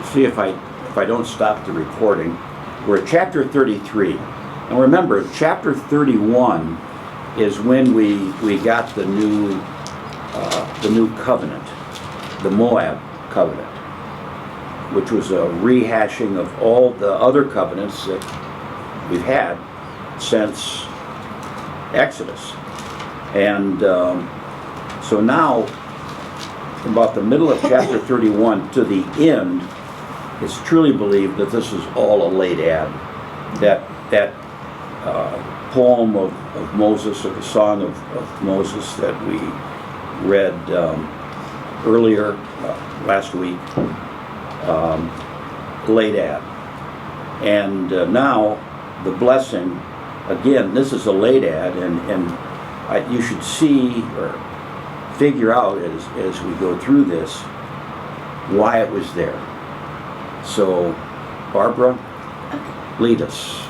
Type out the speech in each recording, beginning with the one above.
see if I don't stop the recording. We're at chapter 33. And remember, chapter 31 is when we got the new covenant, the Moab covenant, which was a rehashing of all the other covenants that we've had since Exodus. And so now, about the middle of chapter 31 to the end, it's truly believed that this is all a late ad. That poem of Moses, or the song of Moses that we read earlier last week, late ad. And now the blessing, again, this is a late ad, and you should see or figure out as we go through this why it was there. So, Barbara, lead us.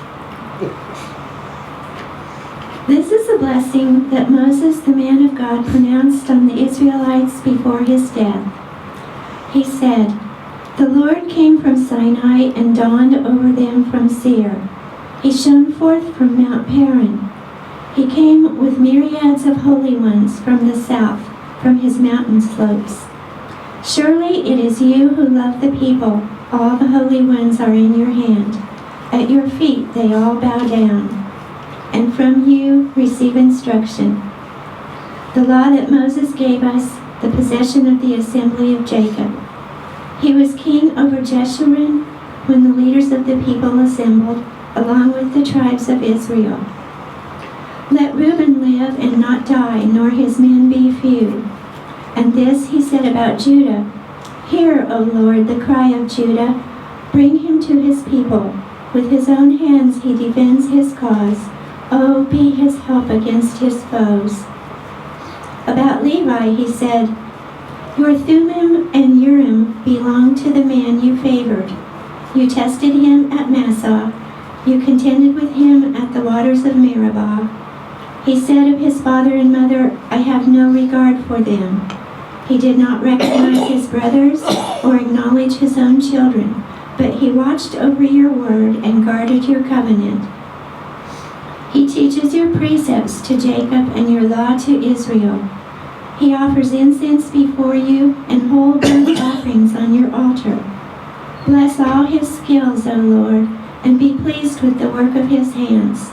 This is a blessing that Moses, the man of God, pronounced on the Israelites before his death. He said, "The Lord came from Sinai and dawned over them from Seir. He shone forth from Mount Paran. He came with myriads of holy ones from the south, from his mountain slopes. Surely it is you who love the people. All the holy ones are in your hand. At your feet they all bow down, and from you receive instruction. The law that Moses gave us, the possession of the assembly of Jacob. He was king over Jeshurun when the leaders of the people assembled, along with the tribes of Israel. Let Reuben live and not die, nor his men be few." And this he said about Judah, "Hear, O Lord, the cry of Judah. Bring him to his people. With his own hands he defends his cause. Oh, be his help against his foes." About Levi he said, "Your Thummim and Urim belong to the man you favored. You tested him at Massah. You contended with him at the waters of Meribah. He said of his father and mother, I have no regard for them. He did not recognize his brothers or acknowledge his own children, but he watched over your word and guarded your covenant. He teaches your precepts to Jacob and your law to Israel. He offers incense before you and whole burnt offerings on your altar. Bless all his skills, O Lord, and be pleased with the work of his hands.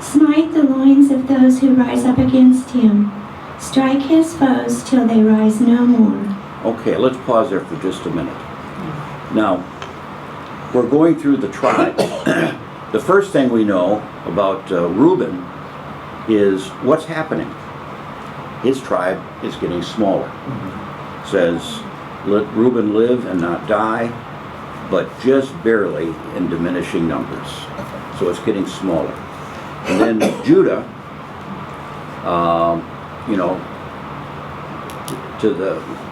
Smite the loins of those who rise up against him. Strike his foes till they rise no more." Okay, let's pause there for just a minute. Now, we're going through the tribes. The first thing we know about Reuben is what's happening. His tribe is getting smaller. It says, let Reuben live and not die, but just barely in diminishing numbers. So it's getting smaller. And then Judah,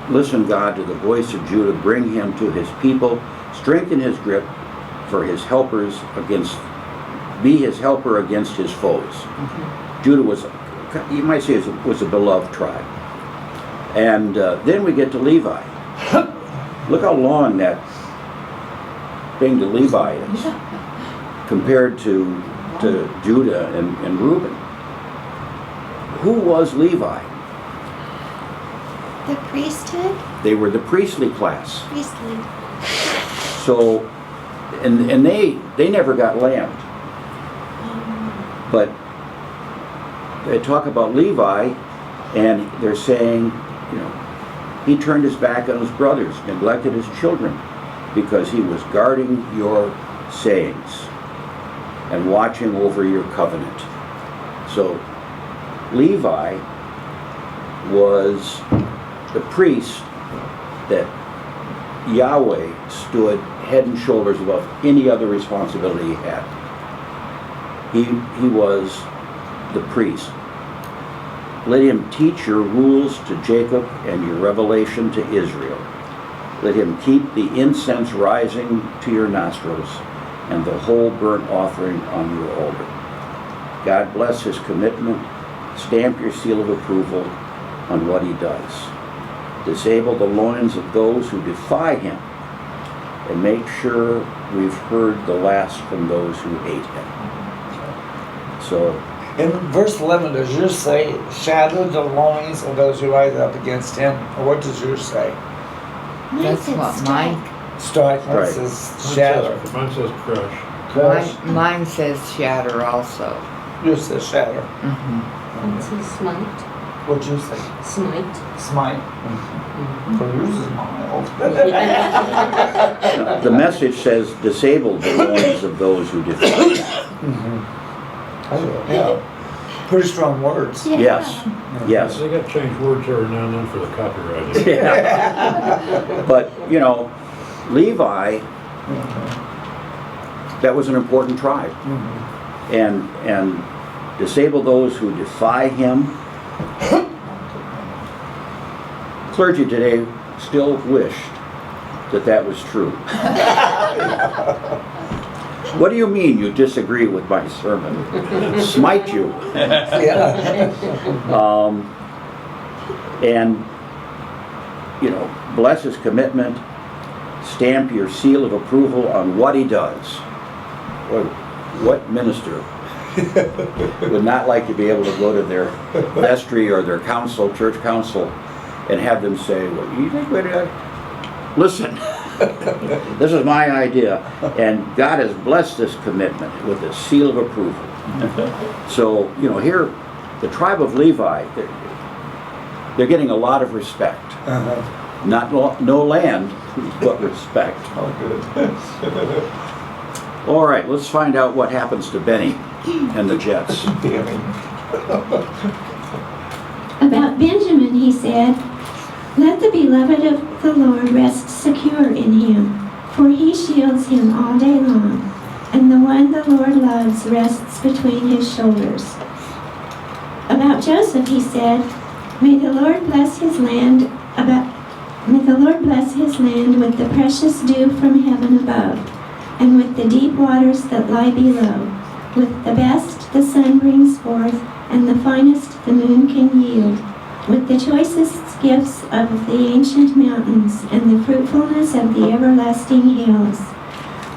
listen, God, to the voice of Judah, bring him to his people, strengthen his grip for his helpers be his helper against his foes. Mm-hmm. Judah was, you might say, was a beloved tribe. And then we get to Levi. Look how long that thing to Levi is compared to Judah and Reuben. Who was Levi? The priesthood? They were the priestly class. Priestly. So, and they never got land. But they talk about Levi, and they're saying, he turned his back on his brothers, neglected his children, because he was guarding your sayings and watching over your covenant. So Levi was the priest that Yahweh stood head and shoulders above any other responsibility he had. He was the priest. Let him teach your rules to Jacob and your revelation to Israel. Let him keep the incense rising to your nostrils and the whole burnt offering on your altar. God bless his commitment. Stamp your seal of approval on what he does. Disable the loins of those who defy him. and make sure we've heard the last from those who hate him. So, In verse 11, does yours say, shadow the loins of those who rise up against him? Or what does yours say? Mine That's said what strike. Strike, mine Right. says shatter. Mine says crush. Crush. Mine says shatter also. Yours says shatter. Mhm. It says smite. What'd you say? Smite. Smite. Well, yours is mild. the message says, disable the loins of those who defy. Yeah. Pretty strong words. Yeah. Yes, yes. They got to change words every now and then for the copyright. Yeah. But, you know, Levi, that was an important tribe. And disable those who defy him. Clergy today still wish that was true. What do you mean you disagree with my sermon? Smite you. Yeah. And, you know, bless his commitment, stamp your seal of approval on what he does. What minister would not like to be able to go to their vestry or their council, church council, and have them say, well, you think we're gonna... Listen, this is my idea, and God has blessed this commitment with a seal of approval. So, you know, here, the tribe of Levi, they're getting a lot of respect. Not no land, but respect. Oh, good. All right, let's find out what happens to Benny and the Jets. About Benjamin, he said, let the beloved of the Lord rest secure in him, for he shields him all day long, and the one the Lord loves rests between his shoulders. About Joseph, he said, may the Lord bless his land with the precious dew from heaven above, and with the deep waters that lie below. With the best the sun brings forth, and the finest the moon can yield. With the choicest gifts of the ancient mountains, and the fruitfulness of the everlasting hills.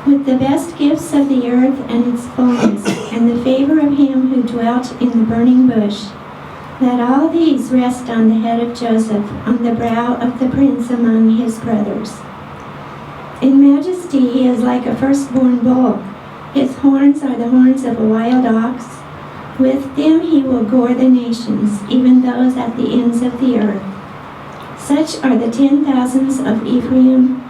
With the best gifts of the earth and its fullness, and the favor of him who dwelt in the burning bush. Let all these rest on the head of Joseph, on the brow of the prince among his brothers. In majesty he is like a firstborn bull. His horns are the horns of a wild ox. With them he will gore the nations, even those at the ends of the earth. Such are the 10,000s of Ephraim,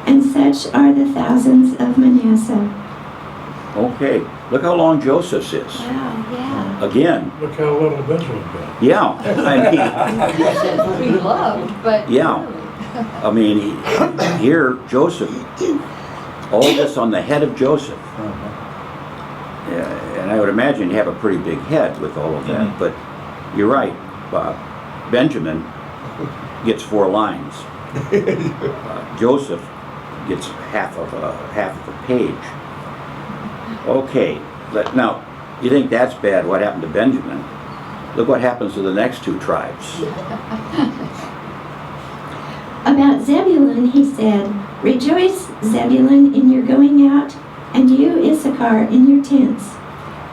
and such are the thousands of Manasseh. Okay, look how long Joseph's is. Wow, yeah. Again, Look how little Benjamin got. yeah, We loved, but. Yeah. I mean, here, Joseph, all this on the head of Joseph. Yeah, and I would imagine you have a pretty big head with all of that, but you're right, Bob. Benjamin gets 4 lines. Joseph gets half of a page. Okay, but now, you think that's bad, what happened to Benjamin? Look what happens to the next 2 tribes. About Zebulun he said, rejoice, Zebulun, in your going out, and you, Issachar, in your tents.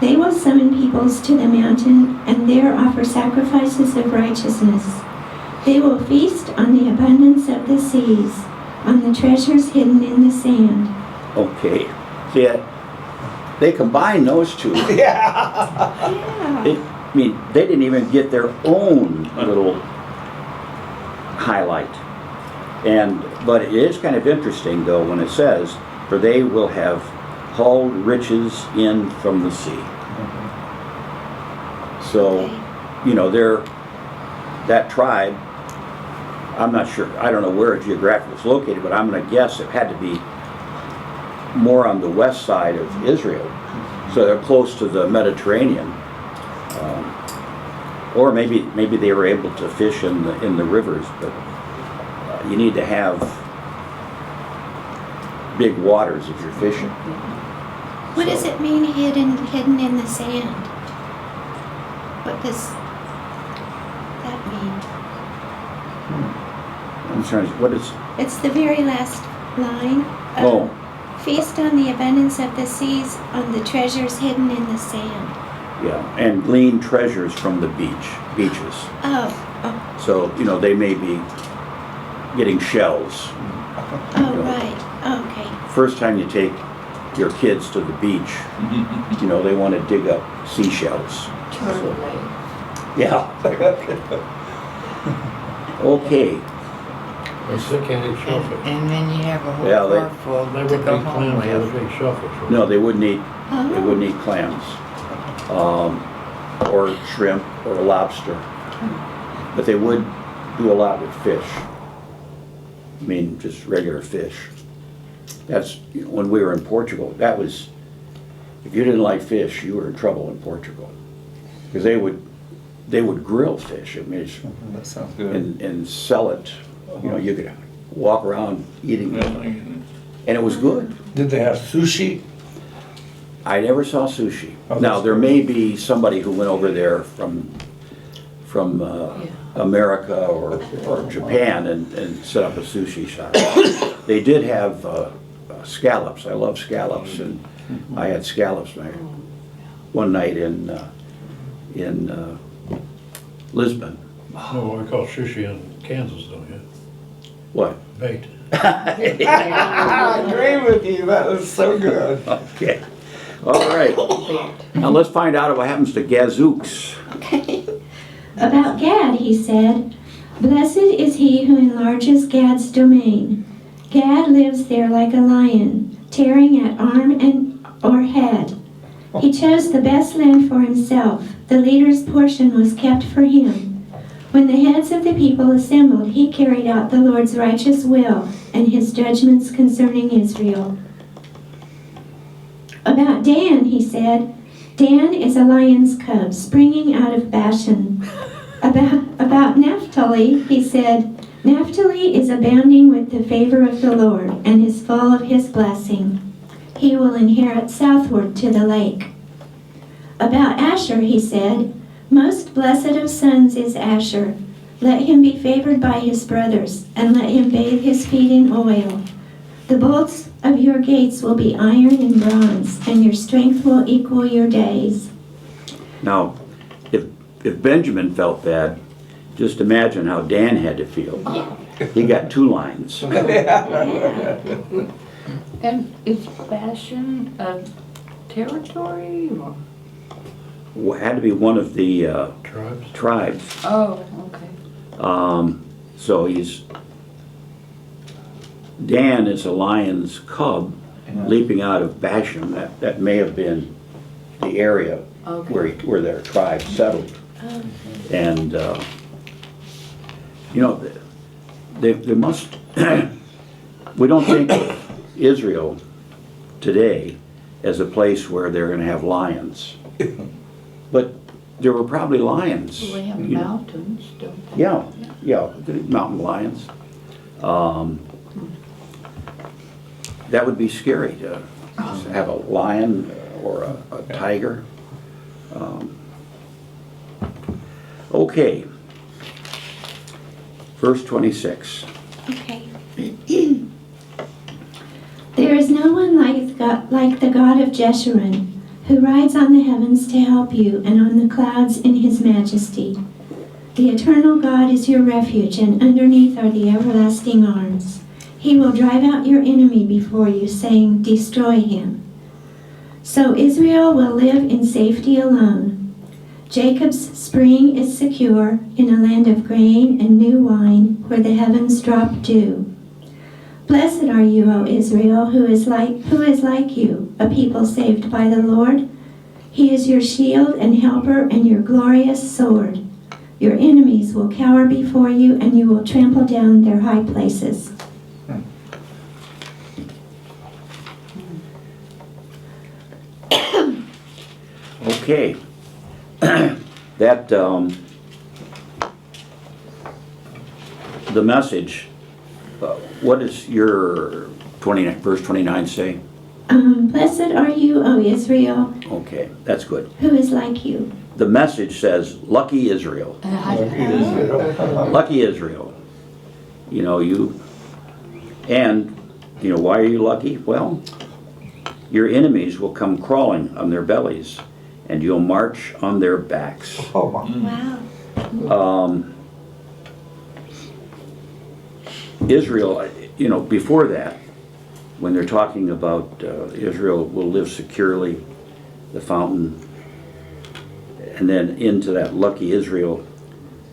They will summon peoples to the mountain, and there offer sacrifices of righteousness. They will feast on the abundance of the seas, on the treasures hidden in the sand. Okay, see, they combine those 2. Yeah. They didn't even get their own little highlight. But it is kind of interesting, though, when it says, for they will have hauled riches in from the sea. So, you know, that tribe, I'm not sure, I don't know where geographically it's located, but I'm going to guess it had to be more on the west side of Israel. So they're close to the Mediterranean. Or maybe they were able to fish in the rivers, but you need to have big waters if you're fishing. What does it mean hidden in the sand? What does that mean? sorry, what is, It's the very last line. oh, Feast on the abundance of the seas, on the treasures hidden in the sand. yeah, and glean treasures from the beaches. Oh, So, you know, they may be getting shells. oh, right. Okay. First time you take your kids to the beach, you know, they want to dig up seashells. Totally. Yeah. Okay. That's they can't eat shellfish. And then you have a whole Yeah, they- car full They to wouldn't go eat home clams, they with. would eat shellfish. wouldn't No, they? they wouldn't eat, Oh. they wouldn't eat clams, or shrimp, or lobster. But they would do a lot with fish. I mean, just regular fish. That's, you know, when we were in Portugal, that was, if you didn't like fish, you were in trouble in Portugal. Because they would grill fish, I mean, it's, That sounds good. and sell it. You know, you could walk around eating it, and it was good. Did they have sushi? I never saw sushi. Oh, Now, that's there good. may be somebody who went over there from America or Japan and set up a sushi shop. They did have scallops. I love scallops, and I had scallops one night in Lisbon. No, what we call sushi in Kansas, don't you? What? Bait. I agree with you. That was so good. Okay. All right. Now let's find out what happens to gazooks. Okay. About Gad, he said, "Blessed is he who enlarges Gad's domain. Gad lives there like a lion, tearing at arm or head. He chose the best land for himself. The leader's portion was kept for him. When the heads of the people assembled, he carried out the Lord's righteous will and his judgments concerning Israel." About Dan, he said, "Dan is a lion's cub springing out of Bashan." About Naphtali, he said, "Naphtali is abounding with the favor of the Lord and is full of his blessing. He will inherit southward to the lake." About Asher, he said, "Most blessed of sons is Asher. Let him be favored by his brothers, and let him bathe his feet in oil. The bolts of your gates will be iron and bronze, and your strength will equal your days." Now, if Benjamin felt bad, just imagine how Dan had to feel. He got 2 lines. And is Bashan a territory or? Had to be one of the Tribes. tribes. Oh, okay. So Dan is a lion's cub leaping out of Bashan. That may have been the area Okay. where their tribe settled. And, you know, they must, we don't think of Israel today as a place where they're going to have lions. But there were probably lions. Well, they have you know. mountains, don't they? Yeah, mountain lions. That would be scary to have a lion or a tiger. Okay. Verse 26. Okay. "There is no one like the God of Jeshurun, who rides on the heavens to help you, and on the clouds in his majesty. The eternal God is your refuge, and underneath are the everlasting arms. He will drive out your enemy before you, saying, 'Destroy him.' So Israel will live in safety alone. Jacob's spring is secure in a land of grain and new wine, where the heavens drop dew. Blessed are you, O Israel, who is like you, a people saved by the Lord. He is your shield and helper and your glorious sword. Your enemies will cower before you, and you will trample down their high places." Okay. That, the message, what does your verse 29 say? Blessed are you, O Israel, Okay, that's good. who is like you. The message says, lucky Israel. Lucky Israel. You know, why are you lucky? Well, your enemies will come crawling on their bellies, and you'll march on their backs. Oh, my. Wow. Israel, before that, when they're talking about Israel will live securely, the fountain, and then into that lucky Israel,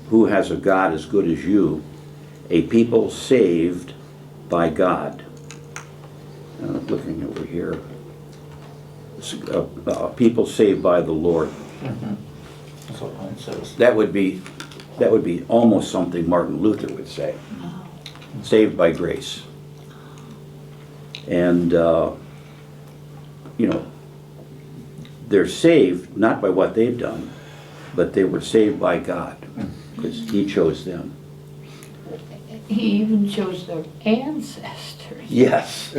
who has a God as good as you, a people saved by God. Looking over here, people saved by the Lord. That's what mine says. That would be almost something Martin Luther would say. Saved by grace. And, they're saved not by what they've done, but they were saved by God because He chose them. He even chose their ancestors. Yes.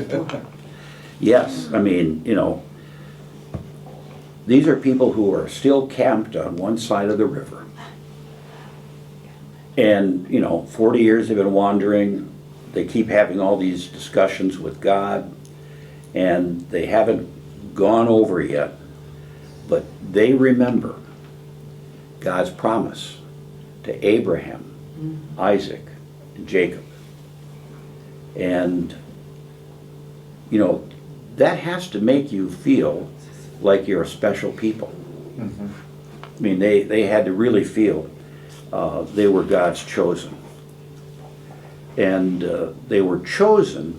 Yes. I mean, these are people who are still camped on one side of the river. And, 40 years they've been wandering. They keep having all these discussions with God, and they haven't gone over yet. But they remember God's promise to Abraham, Isaac, and Jacob. And, that has to make you feel like you're a special people. I mean, they had to really feel they were God's chosen. And they were chosen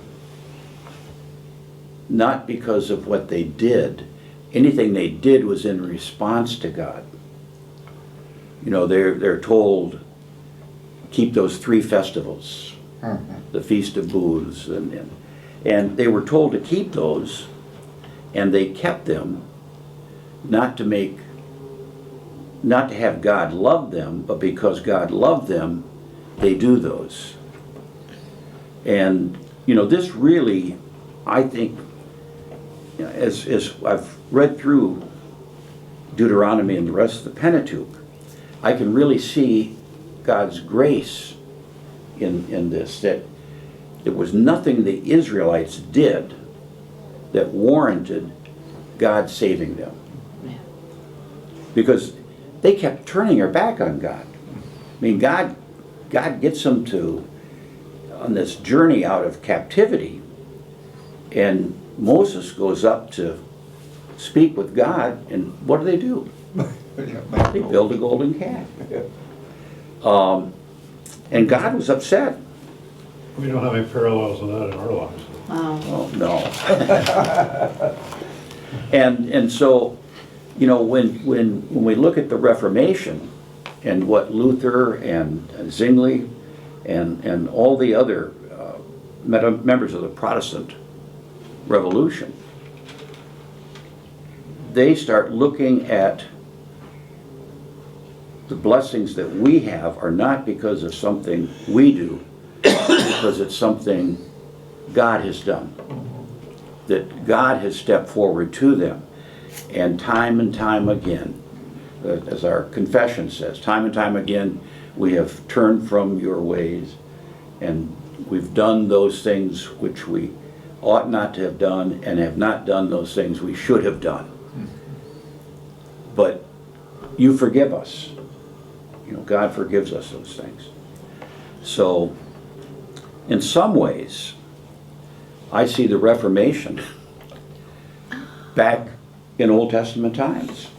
not because of what they did. Anything they did was in response to God. They're told, keep those 3 festivals, the Feast of Booths, and they were told to keep those, and they kept them not to have God love them, but because God loved them, they do those. And, this really, I think, as I've read through Deuteronomy and the rest of the Pentateuch, I can really see God's grace in this, that there was nothing the Israelites did that warranted God saving them. Because they kept turning their back on God. I mean, God gets them on this journey out of captivity, and Moses goes up to speak with God, and what do? They build a golden calf. And God was upset. We don't have any parallels of that in our lives. Oh, no. And so, when we look at the Reformation and what Luther and Zwingli and all the other members of the Protestant Revolution, they start looking at the blessings that we have are not because of something we do, because it's something God has done, that God has stepped forward to them. And time again, as our confession says, time and time again, we have turned from your ways, and we've done those things which we ought not to have done, and have not done those things we should have done. But you forgive us. God forgives us those things. So, in some ways, I see the Reformation back in Old Testament times,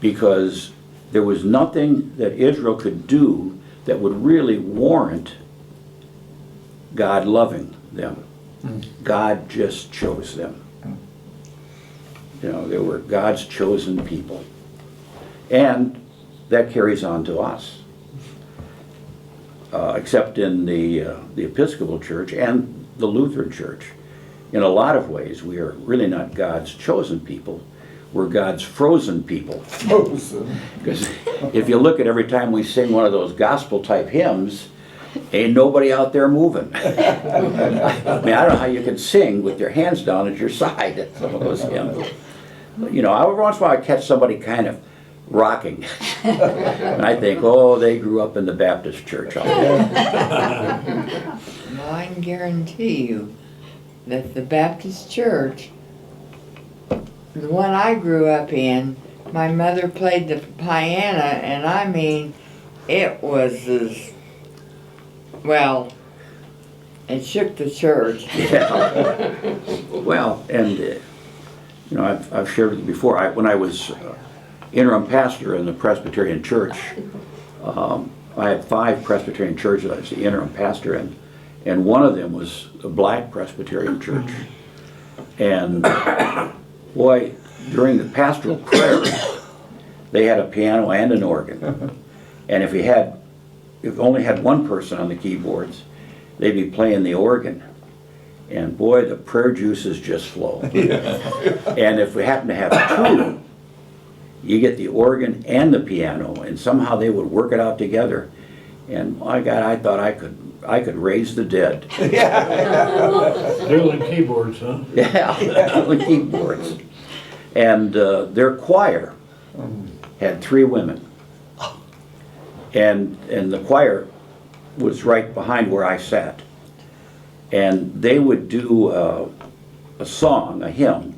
because there was nothing that Israel could do that would really warrant God loving them. God just chose them. They were God's chosen people. And that carries on to us. Except in the Episcopal Church and the Lutheran Church. In a lot of ways, we are really not God's chosen people. We're God's frozen people. Frozen. Because if you look at every time we sing one of those gospel-type hymns, ain't nobody out there moving. I mean, I don't know how you can sing with your hands down at your side at some of those hymns. But, every once in a while I catch somebody kind of rocking. And I think, oh, they grew up in the Baptist church. Well, I can guarantee you that the Baptist church, the one I grew up in, my mother played the piano, and I mean, it was as, well, it shook the church. Yeah. Well, and I've shared with you before. When I was interim pastor in the Presbyterian church, I had 5 Presbyterian churches I was the interim pastor in, and one of them was a black Presbyterian church. And boy, during the pastoral prayer, they had a piano and an organ. And if only had one person on the keyboards, they'd be playing the organ. And boy, the prayer juices just flow. And if we happen to have 2, you get the organ and the piano, and somehow they would work it out together. And my God, I thought I could raise the dead. Dueling keyboards, huh? Yeah, the keyboards. And their choir had 3 women. And the choir was right behind where I sat. And they would do a song, a hymn,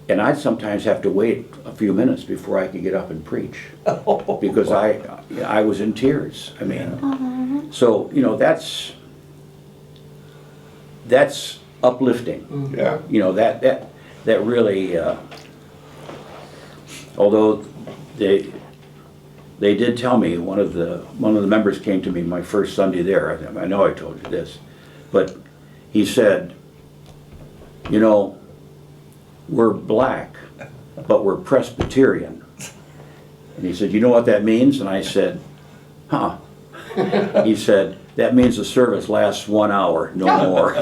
and I'd sometimes have to wait a few minutes before I could get up and preach, because I was in tears. I mean, so that's uplifting. Yeah. That really, although they did tell me, one of the members came to me my first Sunday there. I know I told you this, but he said, we're black, but we're Presbyterian. And he said, you know what that means? And I said, huh. He said, that means the service lasts 1 hour, no more.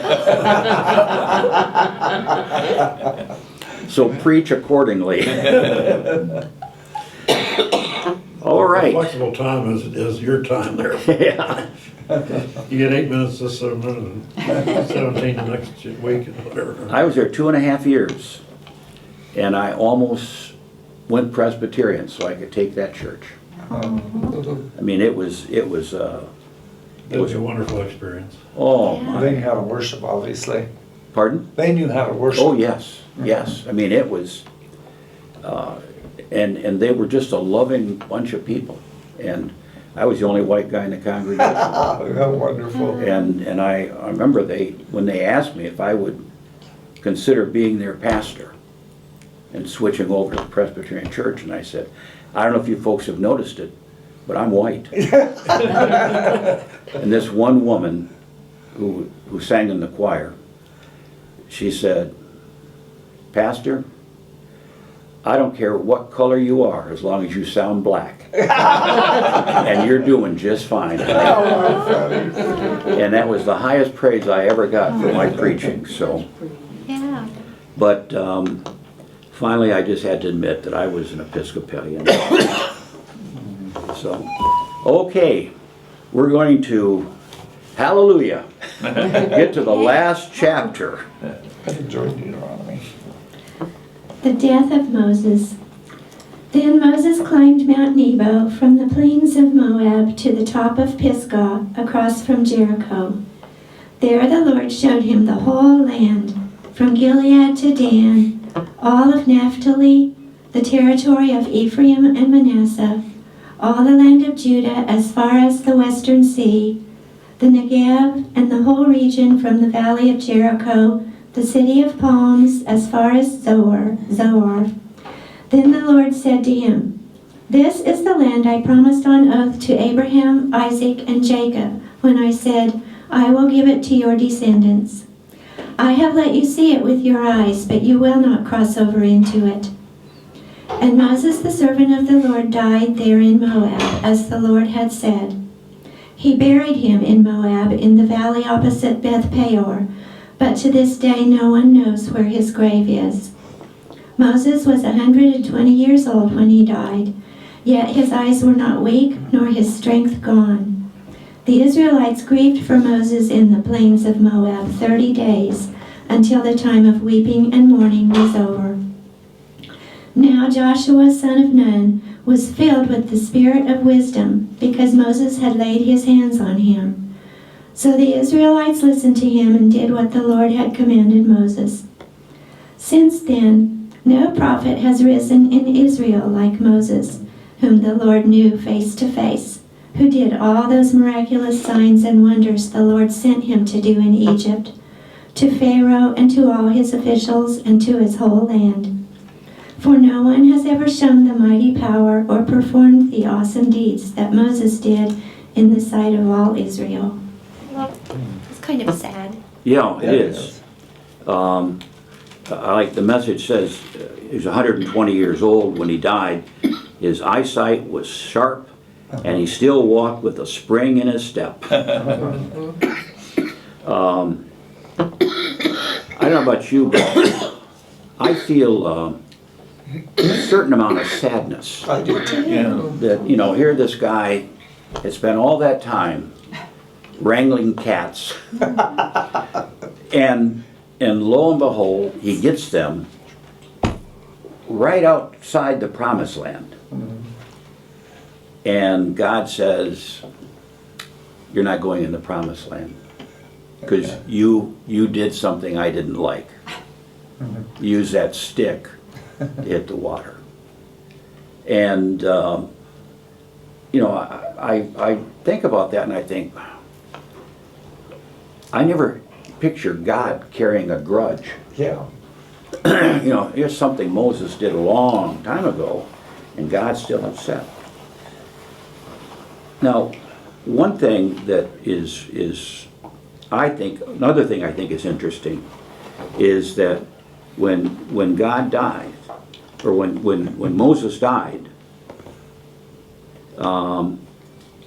So preach accordingly. All right. Flexible time is your time there. Yeah. You get 8 minutes this minute and 17 the next week and whatever. I was there 2.5 years, and I almost went Presbyterian so I could take that church. I mean, it was It was a wonderful experience. oh They my. knew how to worship, obviously. Pardon? They knew how to worship. Oh yes, yes. I mean, it was, and they were just a loving bunch of people, and I was the only white guy in the congregation. How wonderful. And I remember when they asked me if I would consider being their pastor and switching over to the Presbyterian church, and I said, I don't know if you folks have noticed it, but I'm white. And this one woman who sang in the choir, she said, Pastor, I don't care what color you are as long as you sound black. And you're doing just fine. And that was the highest praise I ever got for my preaching. So, Yeah. but finally I just had to admit that I was an Episcopalian. So, okay, we're going to, hallelujah, get to the last chapter. I enjoyed Deuteronomy. The death of Moses. Then Moses climbed Mount Nebo from the plains of Moab to the top of Pisgah across from Jericho. There the Lord showed him the whole land, from Gilead to Dan, all of Naphtali, the territory of Ephraim and Manasseh, all the land of Judah as far as the western sea, the Negev and the whole region from the valley of Jericho, the city of palms as far as Zoar. Then the Lord said to him, This is the land I promised on oath to Abraham, Isaac, and Jacob, when I said, I will give it to your descendants. I have let you see it with your eyes, but you will not cross over into it. And Moses the servant of the Lord died there in Moab, as the Lord had said. He buried him in Moab in the valley opposite Beth Peor, but to this day no one knows where his grave is. Moses was 120 years old when he died, yet his eyes were not weak, nor his strength gone. The Israelites grieved for Moses in the plains of Moab 30 days, until the time of weeping and mourning was over. Now Joshua son of Nun was filled with the spirit of wisdom, because Moses had laid his hands on him. So the Israelites listened to him and did what the Lord had commanded Moses. Since then, no prophet has risen in Israel like Moses, whom the Lord knew face to face, who did all those miraculous signs and wonders the Lord sent him to do in Egypt, to Pharaoh and to all his officials and to his whole land. For no one has ever shown the mighty power or performed the awesome deeds that Moses did in the sight of all Israel. Well, it's kind of sad. Yeah, it is. I like the message says he was 120 years old when he died. His eyesight was sharp, and he still walked with a spring in his step. I don't know about you, but I feel a certain amount of sadness. I do too. Yeah. That, you know, here this guy had spent all that time wrangling cats, and lo and behold, he gets them right outside the promised land. And God says, you're not going in the promised land because you did something I didn't like. Use that stick to hit the water. And you know, I think about that and I think, I never pictured God carrying a grudge. Yeah. You know, here's something Moses did a long time ago, and God's still upset. Now, one thing that is I think, another thing I think is interesting is that when God died, or when Moses died,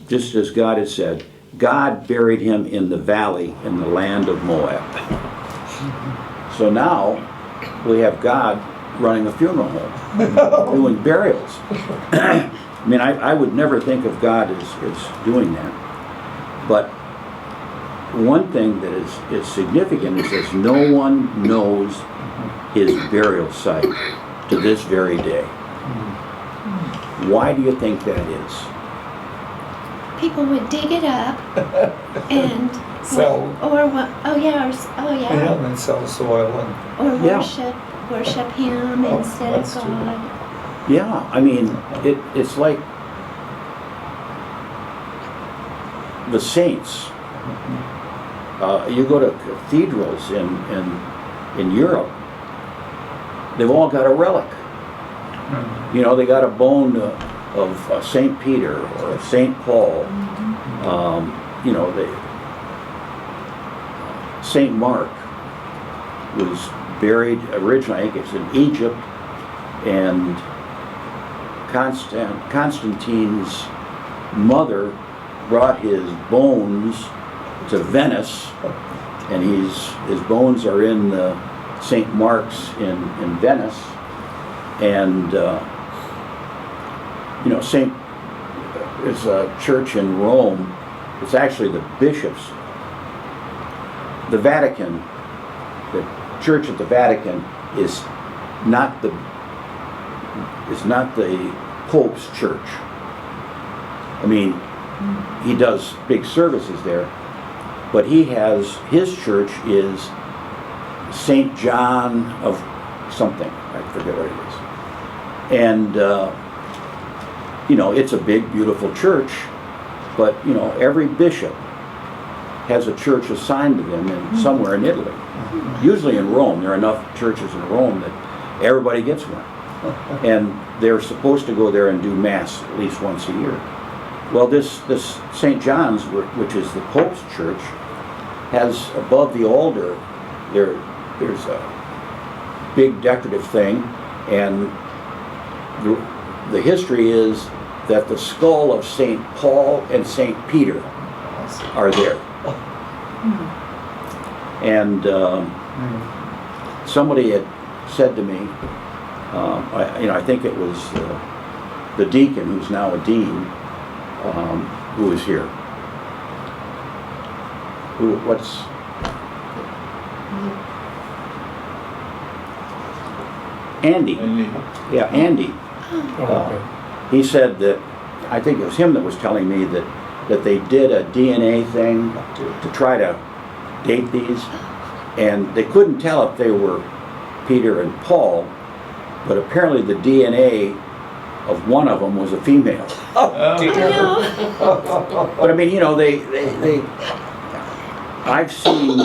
just as God had said, God buried him in the valley in the land of Moab. So now we have God running a funeral home, doing burials. I mean, I would never think of God as doing that. But one thing that is significant is that no one knows his burial site to this very day. Why do you think that is? People would dig it up and Sell. yeah, And sell soil and or Yeah. worship him Oh, instead of that's true. God. Yeah, I mean, it's like the saints. You go to cathedrals in Europe, they've all got a relic. You know, they got a bone of St. Peter or St. Paul. You know, St. Mark was buried originally, I think it's in Egypt, and Constantine's mother brought his bones to Venice, and his bones are in the St. Mark's in Venice. And you know, there's a church in Rome. It's actually the bishops. The Vatican, the Church of the Vatican is not the Pope's church. I mean, he does big services there, but his church is St. John of something. I forget what it is. And you know, it's a big, beautiful church, but you know, every bishop has a church assigned to them somewhere in Italy. Usually in Rome. There are enough churches in Rome that everybody gets one. And they're supposed to go there and do Mass at least once a year. Well, this St. John's, which is the Pope's church, has above the altar, there's a big decorative thing, and the history is that the skull of St. Paul and St. Peter are there. And somebody had said to me, I think it was the deacon who's now a dean, who was here. Andy. Yeah, Andy. Oh, okay. He said that, I think it was him that was telling me that they did a DNA thing to try to date these, and they couldn't tell if they were Peter and Paul, but apparently the DNA of one of them was a female. Oh, dear. But I mean, you know, they I've seen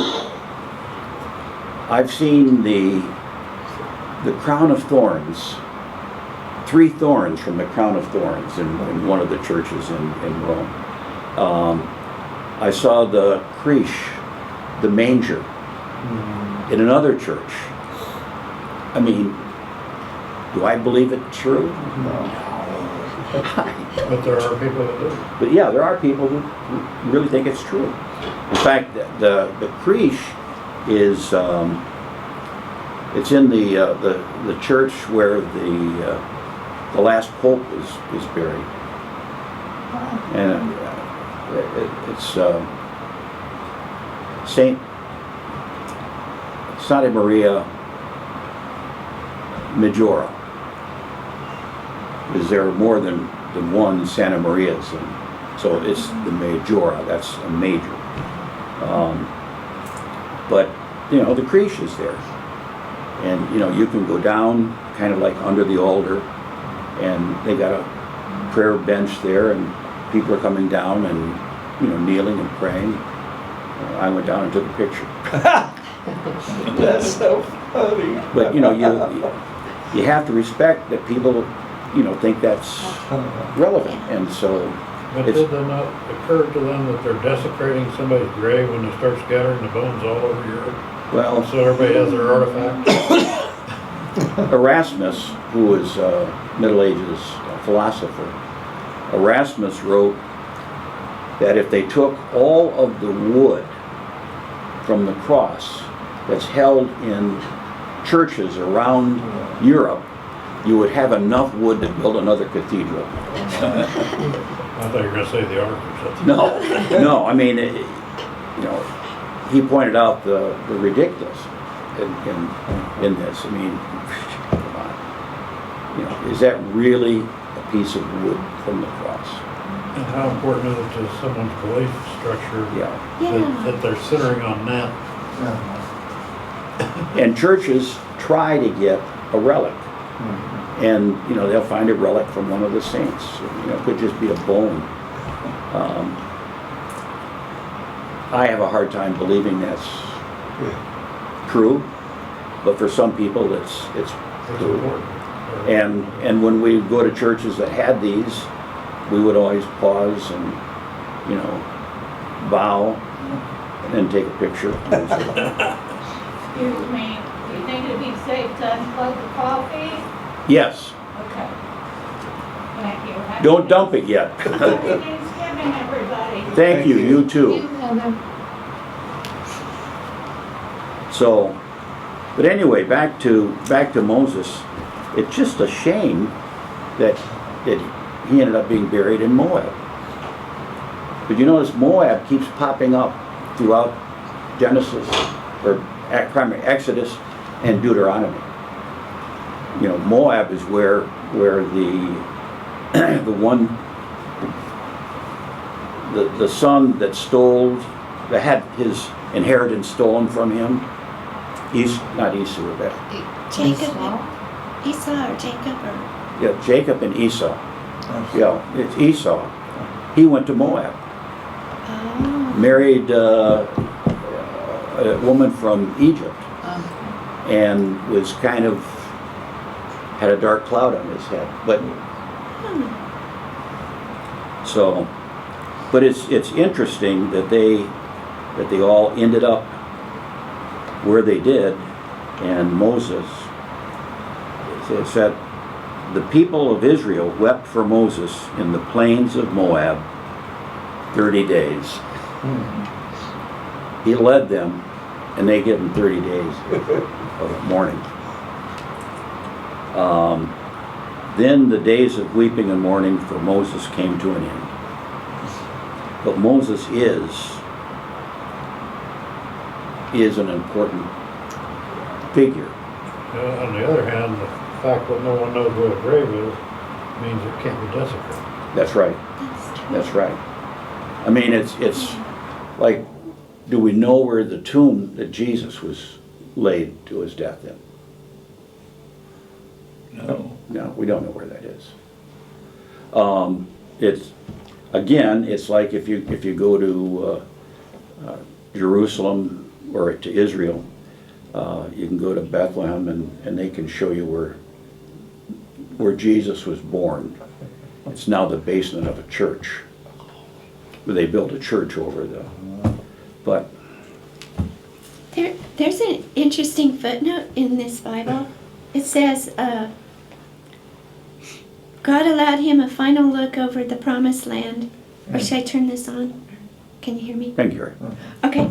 the crown of thorns, 3 thorns from the crown of thorns in one of the churches in Rome. I saw the creche, the manger, in another church. I mean, do I believe it true? But there are people that do. But yeah, there are people who really think it's true. In fact, the creche is it's in the church where the last pope is buried, and it's Saint Santa Maria Majora. Because there are more than one Santa Marias, and so it's the Majora. That's a major. But you know, the creche is there, and you know, you can go down kind of like under the altar, and they got a prayer bench there, and people are coming down and, you know, kneeling and praying. I went down and took a picture. That's so funny. But you know, you have to respect that people, you know, think that's relevant, and so But it's, did it not occur to them that they're desecrating somebody's grave when they start scattering the bones all over Europe? well, So everybody has their artifact? Erasmus, who was a Middle Ages philosopher, Erasmus wrote that if they took all of the wood from the cross that's held in churches around Europe, you would have enough wood to build another cathedral. I thought you were going to say the ark or something. No, I mean, you know, he pointed out the ridiculous in this. I mean, come on. You know, is that really a piece of wood from the cross? And how important is it to someone's belief structure Yeah. that they're centering on that? And churches try to get a relic. And, you know, they'll find a relic from one of the saints. You know, it could just be a bone. I have a hard time believing that's true, but for some people it's It's true. important. And when we go to churches that had these, we would always pause and, you know, bow and then take a picture. Excuse me, do you think it'd be safe to unplug the coffee? Yes, Okay. Thank you. Happy don't dump it yet. Thanksgiving, everybody. Thank you, you too. You, Heather. So, but anyway, back to Moses. It's just a shame that he ended up being buried in Moab. But you notice Moab keeps popping up throughout Genesis, or primarily Exodus and Deuteronomy. You know, Moab is where the son that had his inheritance stolen from him. Not Esau, but Jacob, Esau or Jacob or? yeah, Jacob and Esau. Yeah, it's Esau. He went to Moab, Oh. married a woman from Egypt, and was kind of had a dark cloud on his head. But so, but it's interesting that they all ended up where they did, and Moses. It said, the people of Israel wept for Moses in the plains of Moab 30 days. He led them, and they gave him 30 days of mourning. Then the days of weeping and mourning for Moses came to an end. But Moses is an important figure. On the other hand, fact that no one knows where the grave is means it can't be desecrated. That's right. That's true. That's right. I mean, it's like, do we know where the tomb that Jesus was laid to his death in? No. No, we don't know where that is. It's, again, it's like if you go to Jerusalem or to Israel, you can go to Bethlehem and they can show you where Jesus was born. It's now the basement of a church. They built a church over but There's an interesting footnote in this Bible. It says, God allowed him a final look over the promised land. Or should I turn this on? Can you hear me? thank you. Okay.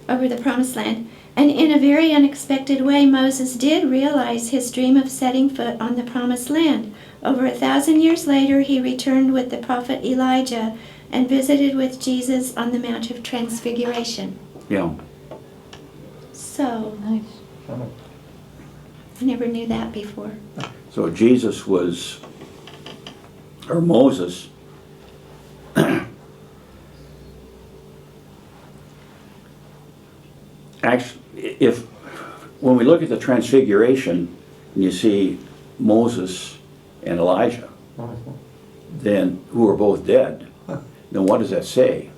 Over the promised land. And in a very unexpected way, Moses did realize his dream of setting foot on the promised land. Over 1,000 years later, he returned with the prophet Elijah and visited with Jesus on the Mount of Transfiguration. Yeah. So, Nice. I never knew that before. So Jesus was, or Moses, actually, when we look at the Transfiguration and you see Moses and Elijah, then who are both dead, then what does that say?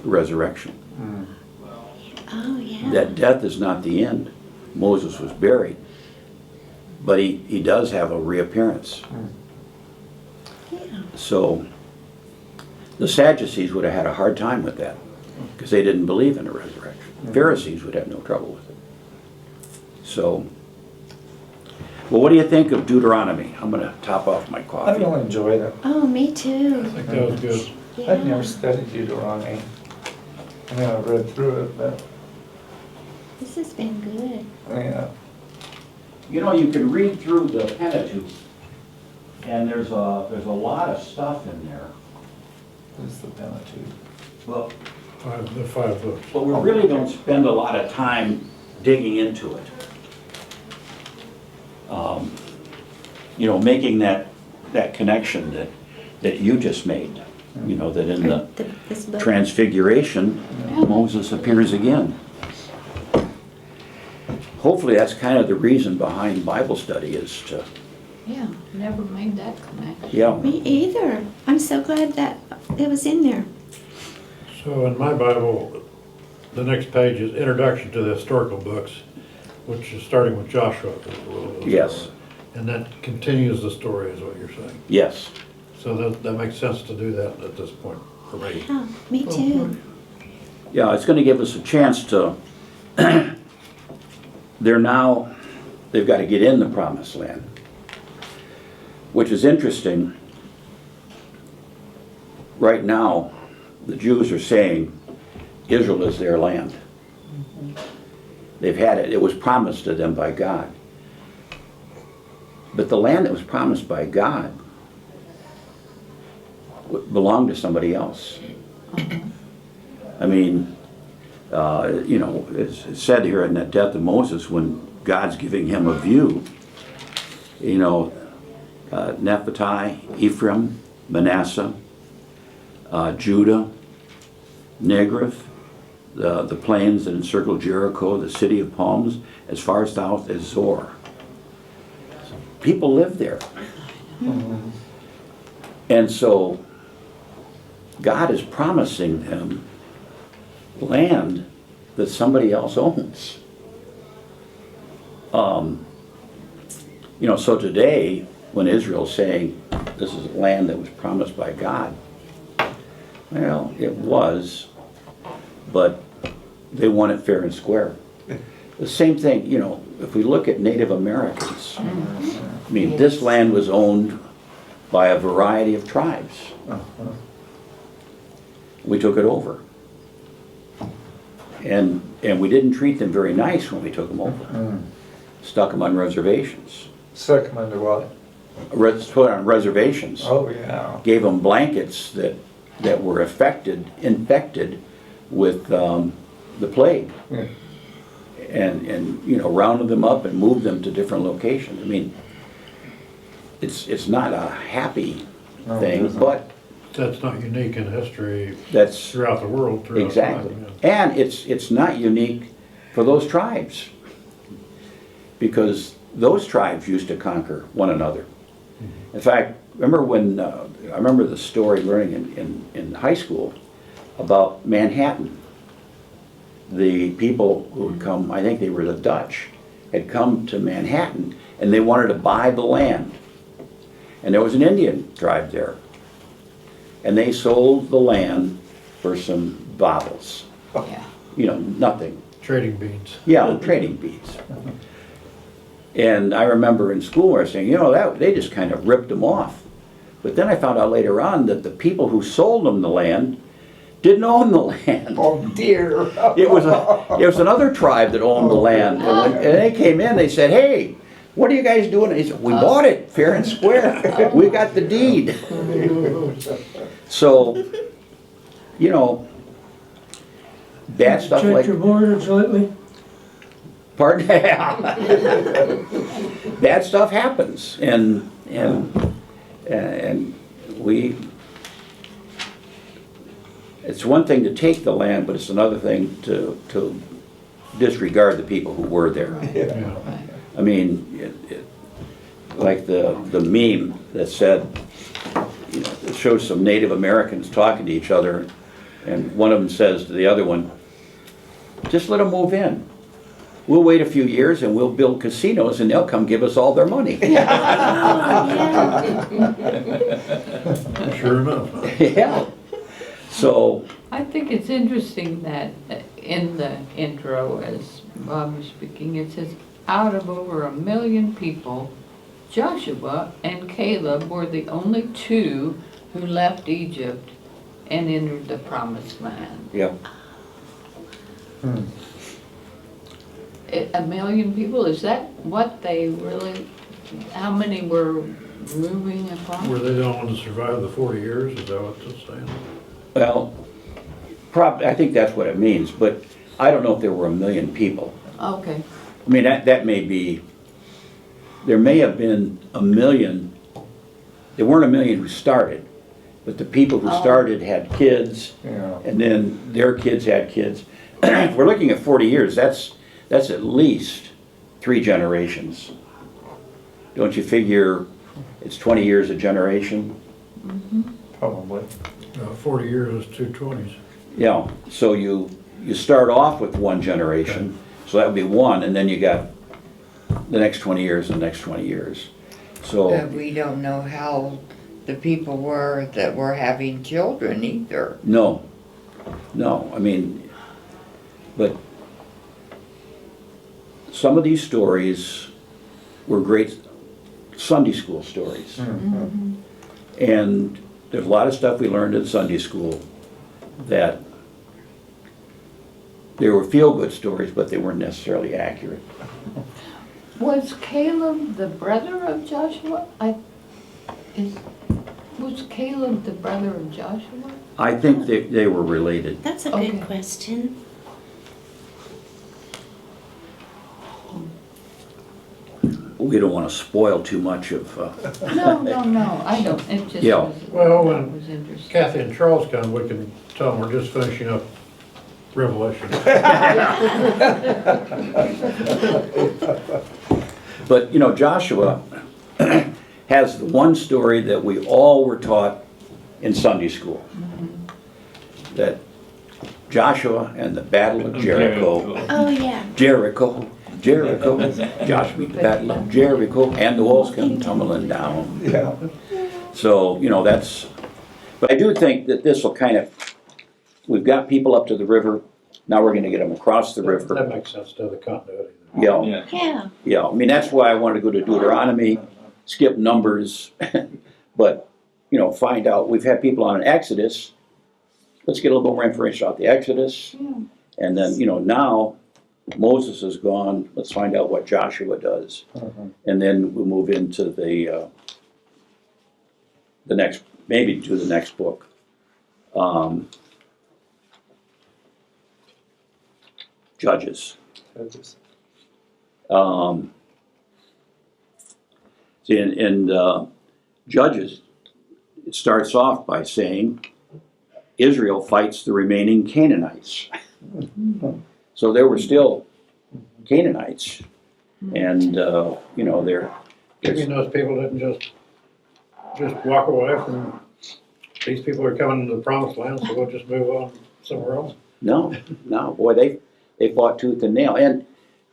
Resurrection. Oh, yeah. That death is not the end. Moses was buried, but he does have a reappearance. Yeah. So the Sadducees would have had a hard time with that because they didn't believe in a resurrection. Pharisees would have no trouble with it. So, well, what do you think of Deuteronomy? I'm going to top off my I coffee. really enjoyed it. Oh, me too. I think that was good. Yeah. I've never studied Deuteronomy. I mean, I've read through it, but, This has been good. yeah. You know, you can read through the Pentateuch, and there's a lot of stuff in there. This is the Pentateuch. Well, The 5 books. but we really don't spend a lot of time digging into it. You know, making that connection that you just made. You know, that in the This book. Transfiguration, Moses appears again. Hopefully that's kind of the reason behind Bible study is to, Yeah, never made that connection. yeah, Me either. I'm so glad that it was in there. So in my Bible, the next page is Introduction to the Historical Books, which is starting with Joshua. yes, And that continues the story, is what you're saying. yes. So that makes sense to do that at this point for me. Oh, me too. Yeah, it's gonna give us a chance to, they've got to get in the promised land. Which is interesting. Right now, the Jews are saying Israel is their land. They've had it. It was promised to them by God. But the land that was promised by God belonged to somebody else. I mean, you know, it's said here in that death of Moses when God's giving him a view, you know, Naphtali, Ephraim, Manasseh, Judah, Negev, the plains that encircle Jericho, the city of palms, as far south as Zor. People live there. And so God is promising them land that somebody else owns. You know, so today, when Israel's saying this is land that was promised by God, well, it was, but they won it fair and square. The same thing, you know, if we look at Native Americans, I mean, this land was owned by a variety of tribes. We took it over. And we didn't treat them very nice when we took them over. Stuck them on reservations. Stuck them under what? Put on reservations. Oh, yeah. Gave them blankets that were infected with the plague. Yeah. and you know, rounded them up and moved them to different locations. I mean, it's not a happy thing, but That's not unique in history that's throughout the world. Throughout exactly. time, yeah. And it's not unique for those tribes, because those tribes used to conquer one another. In fact, remember when I remember the story learning in high school about Manhattan. The people who had come, I think they were the Dutch, had come to Manhattan and they wanted to buy the land. And there was an Indian tribe there. And they sold the land for some baubles. Yeah. You know, nothing. Trading beans. Yeah, trading beads. And I remember in school where I was saying, you know, that they just kind of ripped them off. But then I found out later on that the people who sold them the land didn't own the land. Oh dear. It was another tribe that owned the land. And they came in, they said, hey, what are you guys doing? He said, we bought it fair and square. We got the deed. So, you know, bad stuff Check like... your borders lately? Pardon? Bad stuff happens, and we. It's one thing to take the land, but it's another thing to disregard the people who were there. Yeah. I mean, like the meme that said, you know, it shows some Native Americans talking to each other, and one of them says to the other one, "Just let them move in. We'll wait a few years and we'll build casinos and they'll come give us all their money." Sure enough. Yeah. So, I think it's interesting that in the intro, as Bob was speaking, it says, out of over 1 million people, Joshua and Caleb were the only two who left Egypt and entered the promised land. yeah. 1 million people, is that what they really, how many were moving across? Were they the only ones to survive the 40 years? Is that what it's saying? Well, I think that's what it means, but I don't know if there were 1 million people. Okay, I mean, that may be, there may have been 1 million, there weren't 1 million who started, but the people who Oh. started had kids, Yeah. and then their kids had kids. If we're looking at 40 years, that's at least 3 generations. Don't you figure it's 20 years a generation? Probably. 40 years is 2 20s. Yeah, so you start off with 1 generation, so that would be 1, and then you got the next 20 years and the next 20 years. So, But we don't know how the people were that were having children either. no, I mean, but some of these stories were great Sunday school stories. And there's a lot of stuff we learned in Sunday school that they were feel-good stories, but they weren't necessarily accurate. was Caleb the brother of Joshua? Was Caleb the brother of Joshua? I think they were related. That's a Okay. good question. We don't want to spoil too much of, No, I don't, it just Yeah. was, Well, that when was interesting. Kathy and Charles come, we can tell them we're just finishing up Revelation. but, you know, Joshua has the one story that we all were taught in Sunday school. That Joshua and the Battle of Jericho. Oh, yeah. Jericho, Joshua, the Battle of Jericho, and the walls come tumbling down. Yeah. So, you know, that's, but I do think that this will kind of, we've got people up to the river, now we're gonna get them across the That river. makes sense to the continuity. Yeah, Yeah. yeah, I mean, that's why I wanted to go to Deuteronomy, skip Numbers, but, you know, find out, we've had people on an Exodus, let's get a little more information about the Exodus, and then, you know, now, Moses is gone, let's find out what Joshua does. And then we'll move into the next, maybe to the next book. Judges. See, in Judges, it starts off by saying Israel fights the remaining Canaanites. So there were still Canaanites, and they're You mean those people didn't just walk away from, these people are coming to the promised land, so we'll just move on somewhere else? no, boy, they fought tooth and nail, and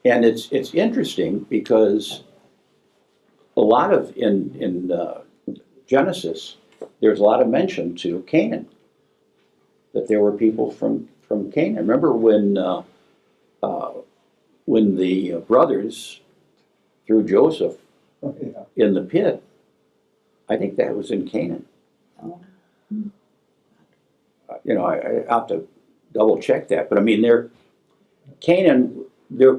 it's interesting because a lot of in Genesis, there's a lot of mention to Canaan, that there were people from Canaan. Remember when the brothers threw Joseph in the pit? I think that was in Canaan. I have to double check that, but I mean, Canaan, there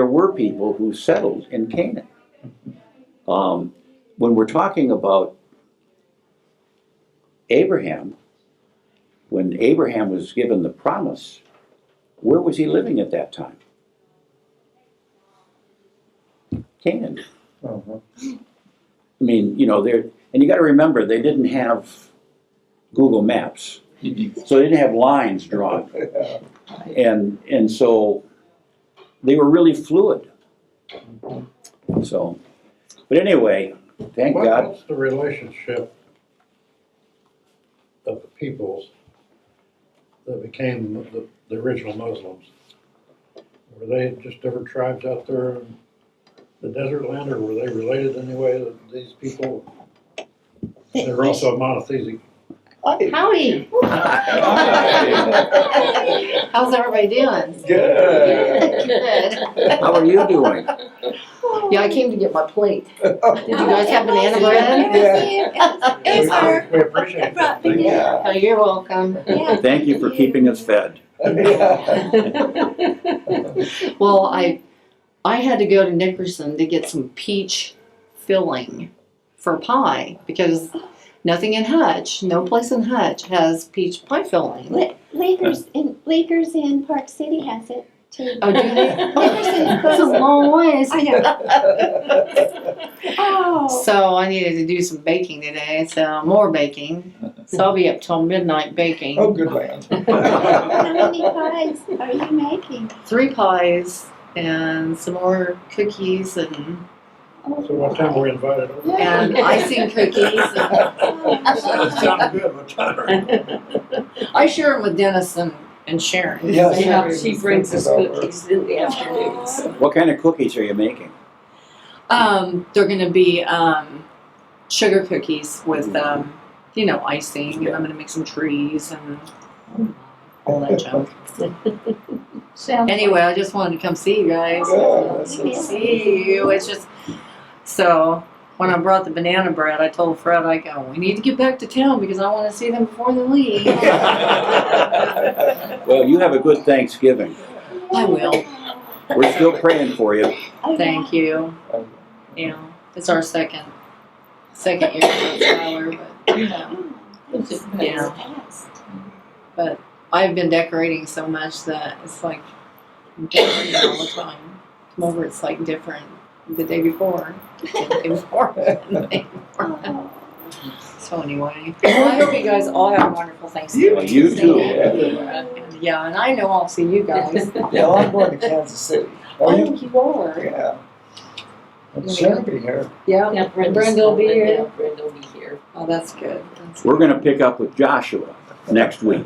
were people who settled in Canaan. When we're talking about Abraham, when Abraham was given the promise, where was he living at that time? Canaan. I mean, and you got to remember, they didn't have Google Maps, so they didn't have lines drawn, and so they were really fluid. So, but anyway, thank God. What's the relationship of the peoples that became the original Muslims? Were they just different tribes out there in the desert land, or were they related in any way to these people? They were also monotheistic. Howdy. How's everybody doing? Good. Good. How are you doing? Yeah, I came to get my plate. Did you guys have banana bread? Yeah. We appreciate it. Thank you. Yeah. Oh, you're welcome. Thank you for keeping us fed. Well, I had to go to Nickerson to get some peach filling for pie because nothing in Hutch, no place in Hutch has peach pie filling. Lakers in Park City has it too. Oh, do they? Nickerson's That's a close. long ways. I know. Oh. So I needed to do some baking today, so more baking. So I'll be up till midnight baking. Oh, good man. How many pies are you making? 3 pies and some more cookies and So what time were we invited over? icing cookies. Sounds good. What time? I share them with Dennis and Sharon. Yeah, She brings us cookies in the afternoons. What kind of cookies are you making? They're gonna be sugar cookies with icing, and I'm gonna make some trees and all that junk. Anyway, I just wanted to come see you guys. See you. It's just so when I brought the banana bread, I told Fred, I go, we need to get back to town because I want to see them before they leave. Well, you have a good Thanksgiving. I will. We're still praying for you. Thank you. It's our second year with Tyler, but yeah. But I've been decorating so much that it's like different all the time. Come over, it's like different the day before, the day before, the day before. So anyway, well, I hope you guys all have a wonderful Thanksgiving. You too. Yeah, and I know I'll see you guys. Yeah, well, I'm going to Kansas City. Oh, you are. Yeah. And Sharon be here. Yeah, Brenda will be here. Brenda will be here. Oh, that's good. We're going to pick up with Joshua next week.